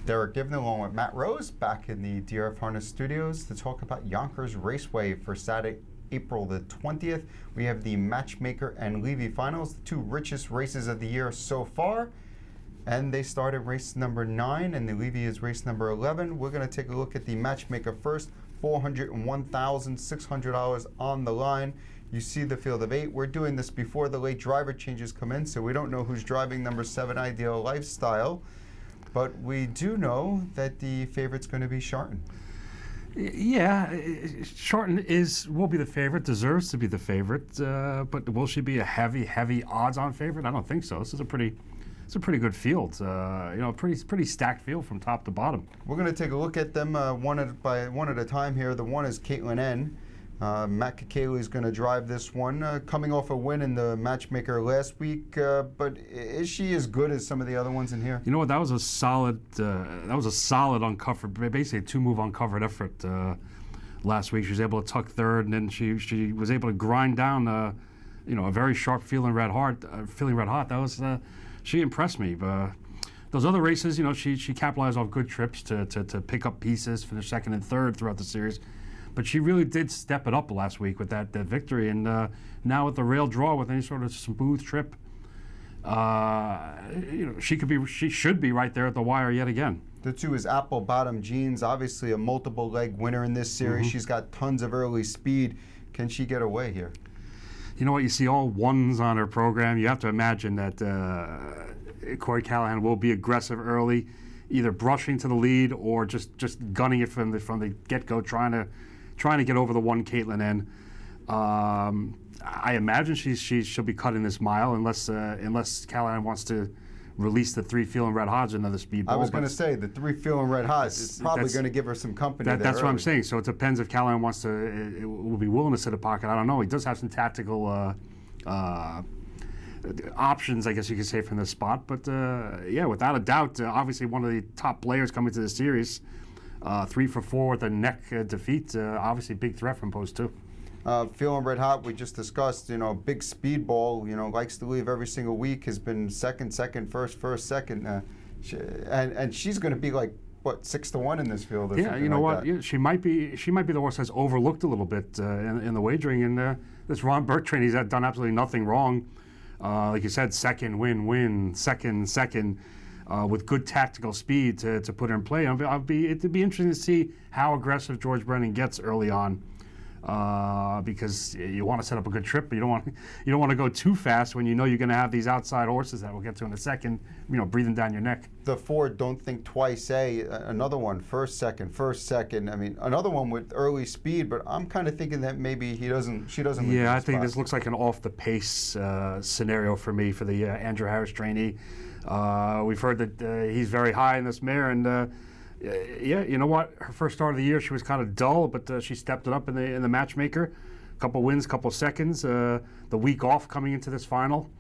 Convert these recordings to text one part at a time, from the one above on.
Derick Given along with Matt Rose back in the DRF Harness Studios to talk about Yonkers Raceway for Saturday, April the 20th. We have the Matchmaker and Levy finals, the two richest races of the year so far. And they started race number 9 and the Levy is race number 11. We're going to take a look at the Matchmaker first. $401,600 on the line. You see the field of 8. We're doing this before the late driver changes come in, so we don't know who's driving number 7 Ideal Lifestyle. But we do know that the favorite's going to be Sharton. Yeah, Sharton will be the favorite, deserves to be the favorite. But will she be a heavy odds-on favorite? I don't think so. This is a pretty good field. Pretty stacked field from top to bottom. We're going to take a look at them one at a time here. The one is Caitlin N. Matt Kakaley is going to drive this one, coming off a win in the Matchmaker last week. But is she as good as some of the other ones in here? You know what? That was a solid uncovered, basically a 2-move uncovered effort last week. She was able to tuck third, and then she was able to grind down, a very sharp feeling red hot. That was she impressed me. Those other races, she capitalized off good trips to pick up pieces, finish second and third throughout the series. But she really did step it up last week with that victory, and now with the rail draw, with any sort of smooth trip, she should be right there at the wire yet again. The 2 is Apple Bottom Jeans, obviously a multiple leg winner in this series. Mm-hmm. She's got tons of early speed. Can she get away here? You know what? You see all ones on her program. You have to imagine that Corey Callahan will be aggressive early, either brushing to the lead or just gunning it from the get-go, trying to get over the one Caitlin N. I imagine she'll be cutting this mile unless Callahan wants to release the 3 Feeling Red Hots, another speedball. I was going to say the 3 Feeling Red Hots is probably going to give her some company. That's what I'm saying. So it depends if Callahan will be willing to sit a pocket. I don't know. He does have some tactical options, I guess you could say, from this spot. But without a doubt, obviously one of the top players coming to the series. 3 for 4 with a neck defeat. Obviously, big threat from post 2. Feeling Red Hot, we just discussed, big speedball, likes to leave every single week, has been second, first, second. And she's going to be like, what, 6-1 in this field? Yeah, you know like what? Yeah, she might be the horse that's overlooked a little bit in the wagering. And this Ron Burke train, he's done absolutely nothing wrong. Like you said, second, win, second. With good tactical speed to put her in play. It'd be interesting to see how aggressive George Brennan gets early on, because you want to set up a good trip, but you don't want to go too fast when you know you're going to have these outside horses that we'll get to in a second, breathing down your neck. The 4 Don't Think Twice, another one, first, second. I mean, another one with early speed, but I'm kind of thinking that maybe she doesn't. Yeah, I think this looks like an off the pace scenario for me for the Andrew Harris trainee. We've heard that he's very high in this mare, and you know what? Her first start of the year, she was kind of dull, but she stepped it up in the Matchmaker. A couple wins, couple seconds. The week off coming into this final,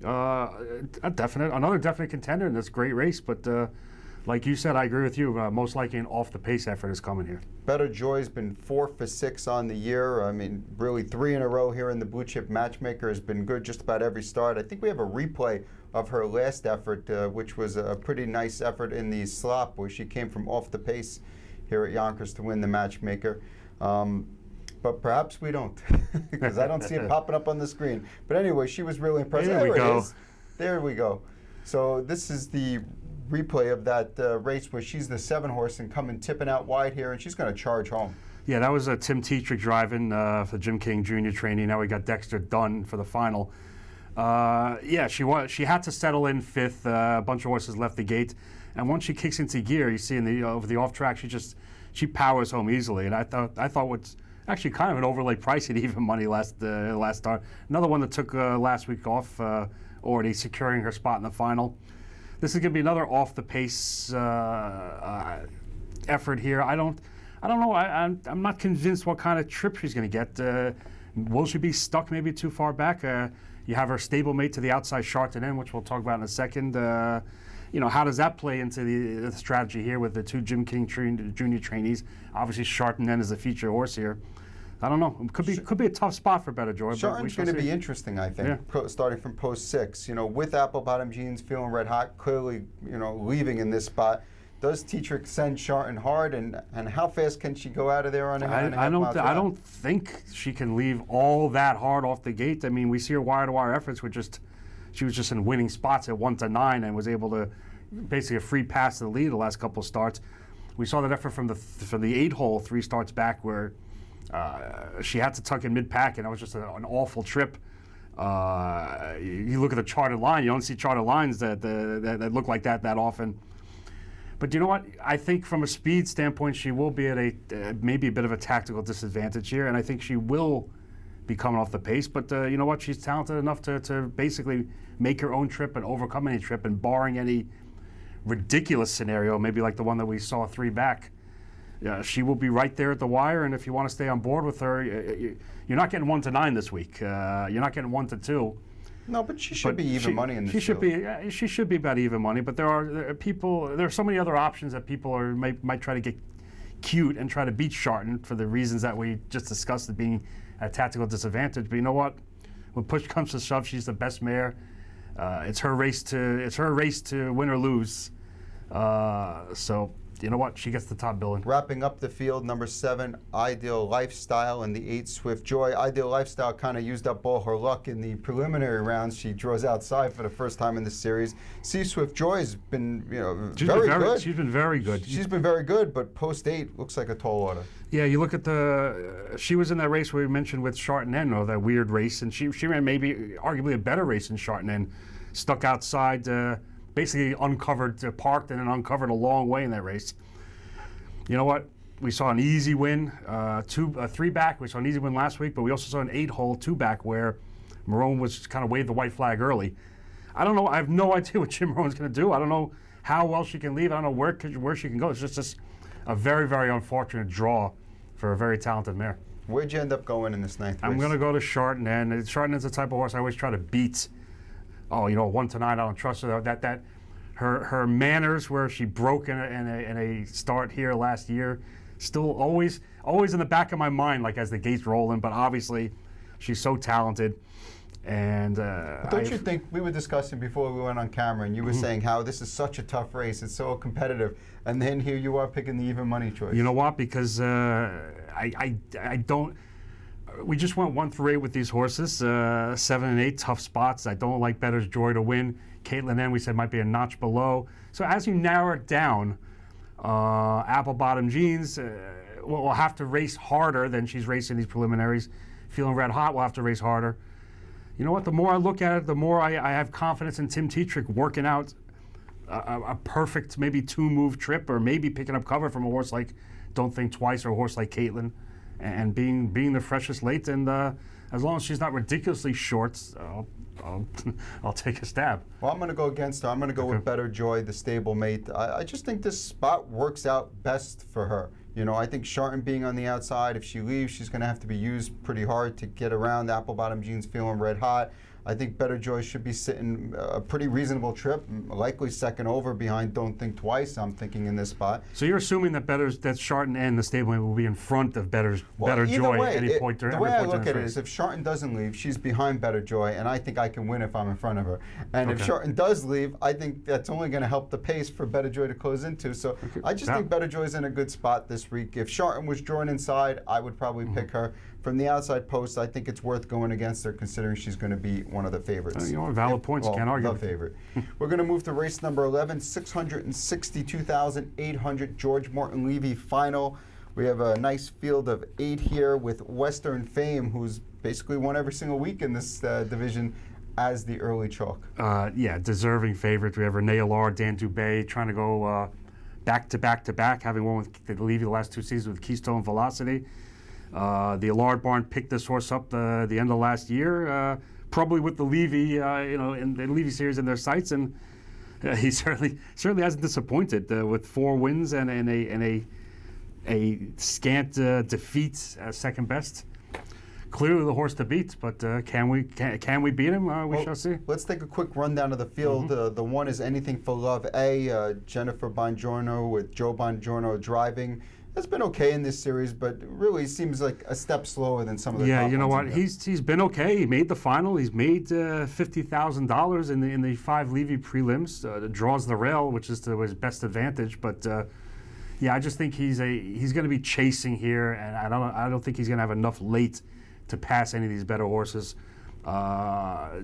another definite contender in this great race. But like you said, I agree with you. Most likely an off the pace effort is coming here. Better Joy's been 4 for 6 on the year. I mean, really 3 in a row here in the Blue Chip Matchmaker, has been good just about every start. I think we have a replay of her last effort, which was a pretty nice effort in the slop, where she came from off the pace here at Yonkers to win the Matchmaker. But perhaps we don't, because I don't see it popping up on the screen. But anyway, she was really impressive. There we go. So this is the replay of that race where she's the 7 horse and coming tipping out wide here, and she's going to charge home. Yeah, that was Tim Tetrick driving for Jim King Jr. training. Now we got Dexter Dunn for the final. She had to settle in 5th. A bunch of horses left the gate, and once she kicks into gear, you see over the off track, she powers home easily. And I thought what's actually kind of an overlay price at even money last start. Another one that took last week off, already securing her spot in the final. This is going to be another off the pace effort here. I don't know. I'm not convinced what kind of trip she's going to get. Will she be stuck maybe too far back? You have her stablemate to the outside, Sharton in, which we'll talk about in a second. How does that play into the strategy here with the 2 Jim King Jr. trainees? Obviously, Sharton in is a feature horse here. I don't know. It could be a tough spot for Better Joy. Sharton's going to be interesting, I think, starting from post 6. With Apple Bottom Jeans feeling red hot, clearly, leaving in this spot. Does Dietrich send Sharton hard, and how fast can she go out of there on a I don't think she can leave all that hard off the gate. I mean, we see her wire-to-wire efforts she was just in winning spots at 1-9 and was able to basically a free pass to the lead the last couple of starts. We saw that effort from the 8-hole 3 starts back where she had to tuck in mid-pack, and that was just an awful trip. You look at the charted line, you don't see charted lines that look like that often. But you know what? I think from a speed standpoint, she will be at maybe a bit of a tactical disadvantage here, and I think she will be coming off the pace. But you know what? She's talented enough to basically make her own trip and overcome any trip, and barring any ridiculous scenario, maybe like the one that we saw 3 back, she will be right there at the wire. And if you want to stay on board with her, you're not getting 1-9 this week. You're not getting 1-2. No, but she should be even money in this. She should be about even money. But there are so many other options that people might try to get cute and try to beat Sharton for the reasons that we just discussed, it being at tactical disadvantage. But you know what? When push comes to shove, she's the best mare. It's her race to win or lose. So you know what? She gets the top billing. Wrapping up the field, number 7, Ideal Lifestyle, and the 8, Swift Joy. Ideal Lifestyle kind of used up all her luck in the preliminary rounds. She draws outside for the first time in this series. See, Swift Joy has been, very good. She's been very good. She's been very good, but post 8 looks like a tall order. Yeah, you look at she was in that race we mentioned with Sharton, that weird race, and she ran maybe arguably a better race than Sharton, stuck outside, basically uncovered, parked, and then uncovered a long way in that race. You know what? We saw an easy win, 3 back. We saw an easy win last week, but we also saw an 8-hole 2 back where Marone was kind of waved the white flag early. I don't know. I have no idea what Jim Marone's going to do. I don't know how well she can leave. I don't know where she can go. It's just a very, very unfortunate draw for a very talented mare. Where'd you end up going in this 9th race? I'm going to go to Sharton, and Sharton is the type of horse I always try to beat. 1-9, I don't trust her. That her manners, where she broke in a start here last year, still always in the back of my mind, like as the gates rolling. But obviously, she's so talented. And don't you think, we were discussing before we went on camera, and you were saying how this is such a tough race, it's so competitive, and then here you are picking the even money choice. You know what? Because I don't. We just went 1-8 with these horses, 7 and 8 tough spots. I don't like Bettor's Joy to win. Caitlin N, we said, might be a notch below. So as you narrow it down, Apple Bottom Jeans will have to race harder than she's racing these preliminaries. Feeling Red Hot will have to race harder. You know what? The more I look at it, the more I have confidence in Tim Dietrich working out a perfect maybe 2-move trip, or maybe picking up cover from a horse like Don't Think Twice or a horse like Caitlin, and being the freshest late. And as long as she's not ridiculously short, I'll take a stab. Well, I'm going to go against her. I'm going to go with Better Joy, the stablemate. I just think this spot works out best for her. I think Sharton being on the outside, if she leaves, she's going to have to be used pretty hard to get around Apple Bottom Jeans Feeling Red Hot. I think Better Joy should be sitting a pretty reasonable trip, likely second over behind Don't Think Twice, I'm thinking, in this spot. So you're assuming that Sharton and the stablemate will be in front of Better Joy at any point during the way I look at it is, if Sharton doesn't leave, she's behind Better Joy, and I think I can win if I'm in front of her. And if Sharton does leave, I think that's only going to help the pace for Better Joy to close into. So I just think Better Joy's in a good spot this week. If Sharton was drawn inside, I would probably pick her. From the outside post, I think it's worth going against her, considering she's going to be one of the favorites. Valid points, can't argue. The favorite. We're going to move to race number 11, 662,800 George Morton Levy final. We have a nice field of 8 here with Western Fame, who's basically won every single week in this division as the early chalk. Deserving favorite. We have Renee Allard, Dan Dubé trying to go back to back to back, having won with the Levy the last 2 seasons with Keystone Velocity. The Allard barn picked this horse up the end of last year, probably with the Levy, in the Levy series in their sights, and he certainly hasn't disappointed with 4 wins and a scant defeat as second best. Clearly the horse to beat, but can we beat him? We shall see. Let's take a quick rundown of the field. The one is Anything for Love A, Jennifer Bongiorno with Joe Bongiorno driving. has been okay in this series, but really seems like a step slower than some of the Yeah, top you know ones what? in He's been okay. He made the final. He's made $50,000 in the 5 Levy prelims. Draws the rail, which is to his best advantage. But yeah, I just think he's going to be chasing here, and I don't think he's going to have enough late to pass any of these better horses.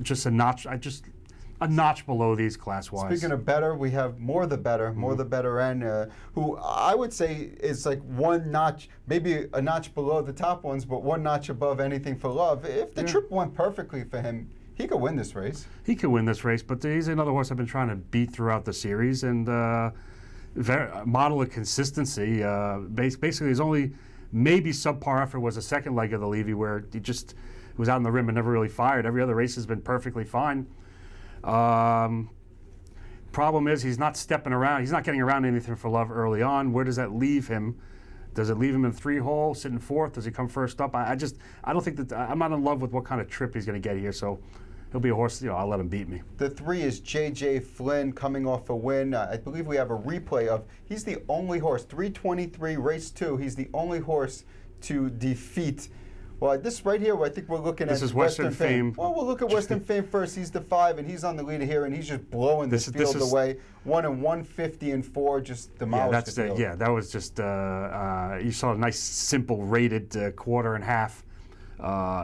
Just a notch below these class-wise. Speaking of better, we have more the better end, who I would say is like one notch, maybe a notch below the top ones, but one notch above anything for Love. If the trip went perfectly for him, he could win this race. He could win this race, but he's another horse I've been trying to beat throughout the series, and model of consistency. Basically, his only maybe subpar effort was the second leg of the Levy, where he just was out in the rim and never really fired. Every other race has been perfectly fine. Problem is he's not stepping around. He's not getting around anything for Love early on. Where does that leave him? Does it leave him in 3-hole, sitting fourth? Does he come first up? I don't think that I'm not in love with what kind of trip he's going to get here. So he'll be a horse. I'll let him beat me. The 3 is J.J. Flynn coming off a win. I believe we have a replay of. He's the only horse. 323 race 2. He's the only horse to defeat. Well, this right here, I think we're looking at. This is Western Fame. Well, we'll look at Western Fame first. He's the 5, and he's on the leader here, and he's just blowing this field away. 1 and 150 and 4, just demolished the field. Yeah, that was just. You saw a nice, simple, rated quarter and half.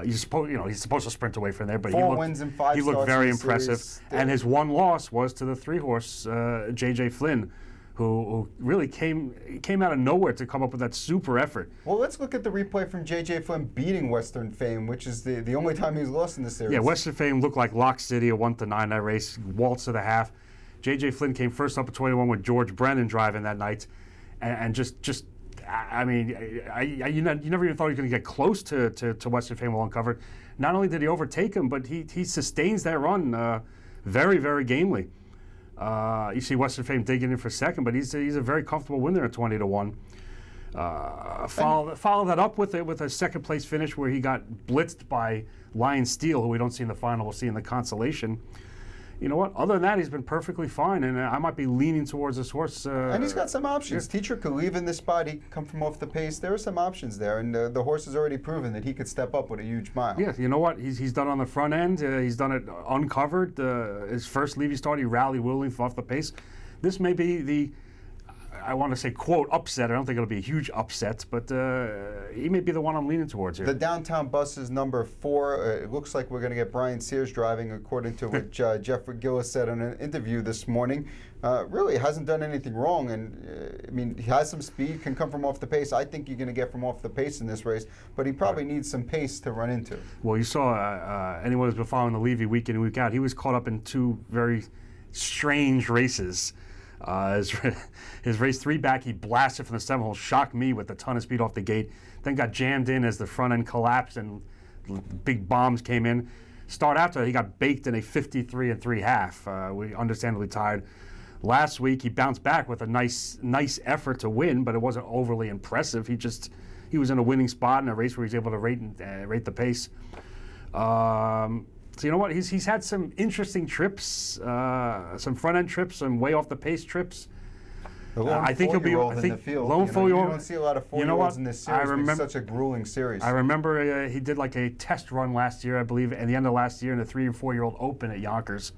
He's supposed to sprint away from there, but 4 wins and 5 he looked starts very in the impressive. series. And his one loss was to the 3-horse J.J. Flynn, who really came out of nowhere to come up with that super effort. Well, let's look at the replay from J.J. Flynn beating Western Fame, which is the only time he's lost in the series. Yeah, Western Fame looked like Lock City, a 1-9 that race, waltz to the half. J.J. Flynn came first up at 21 with George Brennan driving that night, and you never even thought he was going to get close to Western Fame while uncovered. Not only did he overtake him, but he sustains that run very, very gamely. You see Western Fame digging in for second, but he's a very comfortable winner at 20-1. Follow that up with a second place finish where he got blitzed by Lion Steel, who we don't see in the final, we'll see in the consolation. You know what? Other than that, he's been perfectly fine, and I might be leaning towards this horse. And he's got some options. Yeah. Teacher could leave in this spot. He can come from off the pace. There are some options there, and the horse has already proven that he could step up with a huge mile. Yeah, you know what? He's done on the front end. He's done it uncovered. His first Levy start, he rallied willing off the pace. This may be the, I want to say, quote, upset. I don't think it'll be a huge upset, but he may be the one I'm leaning towards here. The downtown bus is number 4. It looks like we're going to get Brian Sears driving, according to what Jeffrey Gillis said in an interview this morning. Really hasn't done anything wrong, and he has some speed, can come from off the pace. I think you're going to get from off the pace in this race, but he probably needs some pace to run into. Well, you saw anyone who's been following the Levy week in and week out, he was caught up in 2 very strange races. His race 3 back, he blasted from the 7-hole, shocked me with a ton of speed off the gate, then got jammed in as the front end collapsed and big bombs came in. Start after that, he got baked in a 53 3/2. We understandably tired. Last week, he bounced back with a nice effort to win, but it wasn't overly impressive. He was in a winning spot in a race where he was able to rate the pace. So you know what? He's had some interesting trips, some front end trips, some way off the pace trips. I think he'll be in the field. Lone 4-year-old. You don't see a lot of 4-year-olds in this series. It's such a grueling series. I remember he did like a test run last year, I believe, at the end of last year in the 3 and 4-year-old Open at Yonkers.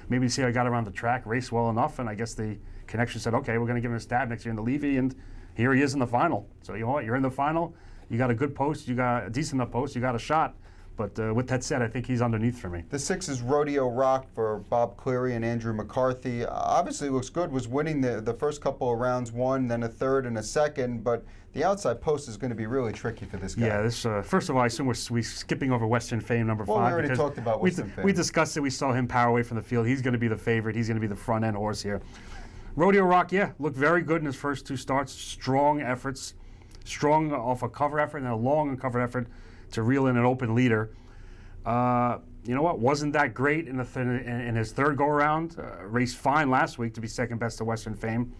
Maybe see how he got around the track, raced well enough, and I guess the connection said, okay, we're going to give him a stab next year in the Levy, and here he is in the final. So you know what? You're in the final. You got a good post. You got a decent enough post. You got a shot. But with that said, I think he's underneath for me. The 6 is Rodeo Rock for Bob Cleary and Andrew McCarthy. Obviously looks good. Was winning the first couple of rounds, 1, then a 3rd and a 2nd. But the outside post is going to be really tricky for this guy. Yeah, this first of all, I assume we're skipping over Western Fame number 5. Well, we already talked about Western Fame. We discussed it. We saw him power away from the field. He's going to be the favorite. He's going to be the front end horse here. Rodeo Rock, yeah, looked very good in his first 2 starts. Strong efforts, strong off a cover effort and a long uncovered effort to reel in an open leader. You know what? Wasn't that great in his 3rd go-around. Raced fine last week to be second best to Western Fame.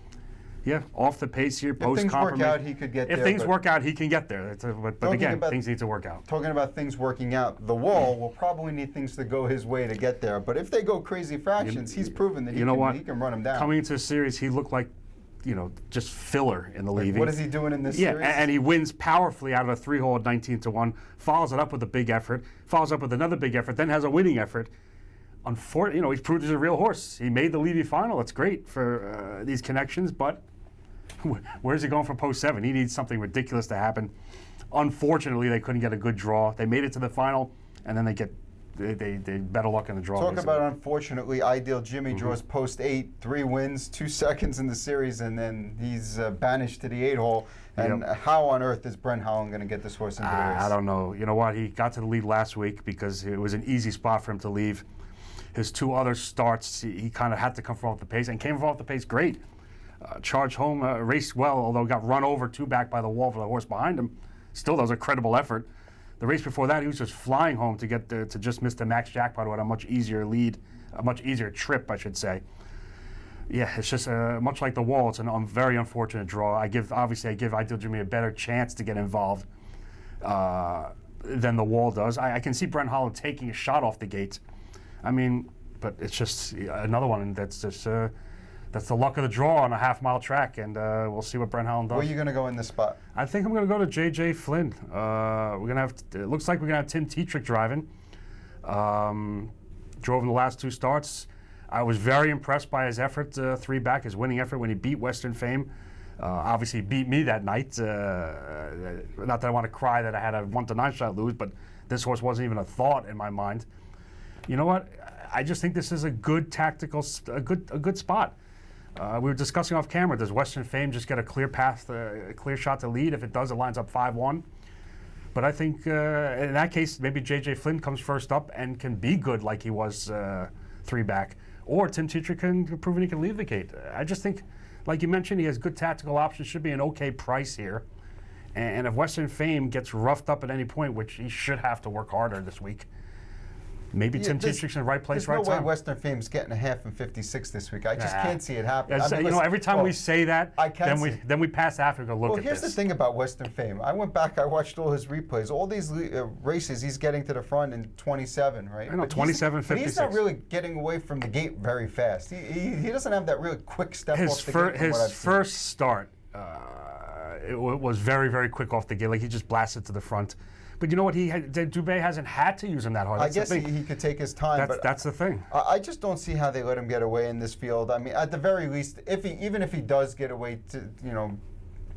Yeah, off the pace here, post-compromise. If things work out, he could get there. If things work out, he can get there. But again, things need to work out. Talking about things working out, the Wall will probably need things to go his way to get there. But if they go crazy fractions, he's proven that he can run them down. Coming into the series, he looked like just filler in the Levy. What is he doing in this Yeah, series? and he wins powerfully out of a 3-hole at 19-1, follows it up with a big effort, follows up with another big effort, then has a winning effort. He's proved he's a real horse. He made the Levy final. It's great for these connections, but where's he going for post 7? He needs something ridiculous to happen. Unfortunately, they couldn't get a good draw. They made it to the final, and then they better luck in the draw. Talk about, unfortunately, Ideal Jimmy draws post 8, 3 wins, 2 seconds in the series, and then he's banished to the 8-hole. And how on earth is Brent Holland going to get this horse into the race? I don't know. You know what? He got to the lead last week because it was an easy spot for him to leave. His 2 other starts, he kind of had to come from off the pace, and came from off the pace great. Charged home, raced well, although got run over 2 back by the wall for the horse behind him. Still, that was a credible effort. The race before that, he was just flying home to get to just miss the max jackpot with a much easier lead, a much easier trip, I should say. Yeah, it's just much like the wall. It's a very unfortunate draw. I give Ideal Jimmy a better chance to get involved than the wall does. I can see Brent Holland taking a shot off the gate. I mean, but it's just another one that's just that's the luck of the draw on a half-mile track, and we'll see what Brent Holland does. Where are you going to go in this spot? I think I'm going to go to J.J. Flynn. We're going to have. It looks like we're going to have Tim Tetrick driving. Drove in the last 2 starts. I was very impressed by his effort, 3 back, his winning effort when he beat Western Fame. Obviously, he beat me that night. Not that I want to cry that I had a 1-9 shot lose, but this horse wasn't even a thought in my mind. You know what? I just think this is a good tactical, a good spot. We were discussing off camera. Does Western Fame just get a clear path, a clear shot to lead? If it does, it lines up 5-1. But I think in that case, maybe J.J. Flynn comes first up and can be good like he was 3 back. Or Tim Tetrick can prove he can lead the gate. I just think, like you mentioned, he has good tactical options. Should be an okay price here. And if Western Fame gets roughed up at any point, which he should have to work harder this week, maybe Tim Tetrick's in the right place, right time. There's no way Western Fame's getting a half and 56 this week. I just can't see it happen. Every time we say that, then we pass Africa. Look at this. Well, here's the thing about Western Fame. I went back, I watched all his replays. All these races, he's getting to the front in 27, right? I know, 27, 56. But he's not really getting away from the gate very fast. He doesn't have that really quick step off the gate. His first start, it was very, very quick off the gate. Like he just blasted to the front. But you know what? Dubé hasn't had to use him that hard. I guess he could take his time. That's the thing. I just don't see how they let him get away in this field. I mean, at the very least, even if he does get away to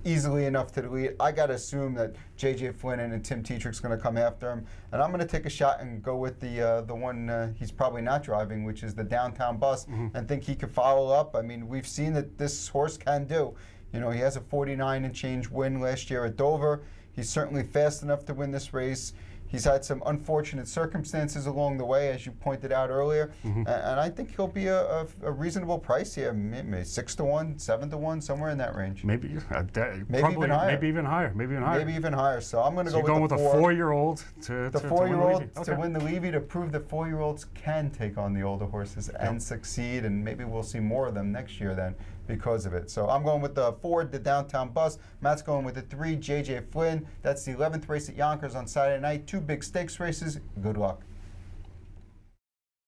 easily enough to the lead, I got to assume that J.J. Flynn and Tim Tetrick's going to come after him. And I'm going to take a shot and go with the one he's probably not driving, which is the Downtown Bus, and think he could follow up. I mean, we've seen that this horse can do. He has a 49 and change win last year at Dover. He's certainly fast enough to win this race. He's had some unfortunate circumstances along the way, as you pointed out earlier, and I think he'll be a reasonable price here, maybe 6-1, 7-1, somewhere in that range. Maybe even higher. Maybe even higher. Maybe even higher. So I'm going to go with a 4-year-old to win the Levy, to prove that 4-year-olds can take on the older horses and succeed, and maybe we'll see more of them next year then because of it. So I'm going with the 4, the Downtown Bus. Matt's going with the 3, J.J. Flynn. That's the 11th race at Yonkers on Saturday night. 2 big stakes races. Good luck.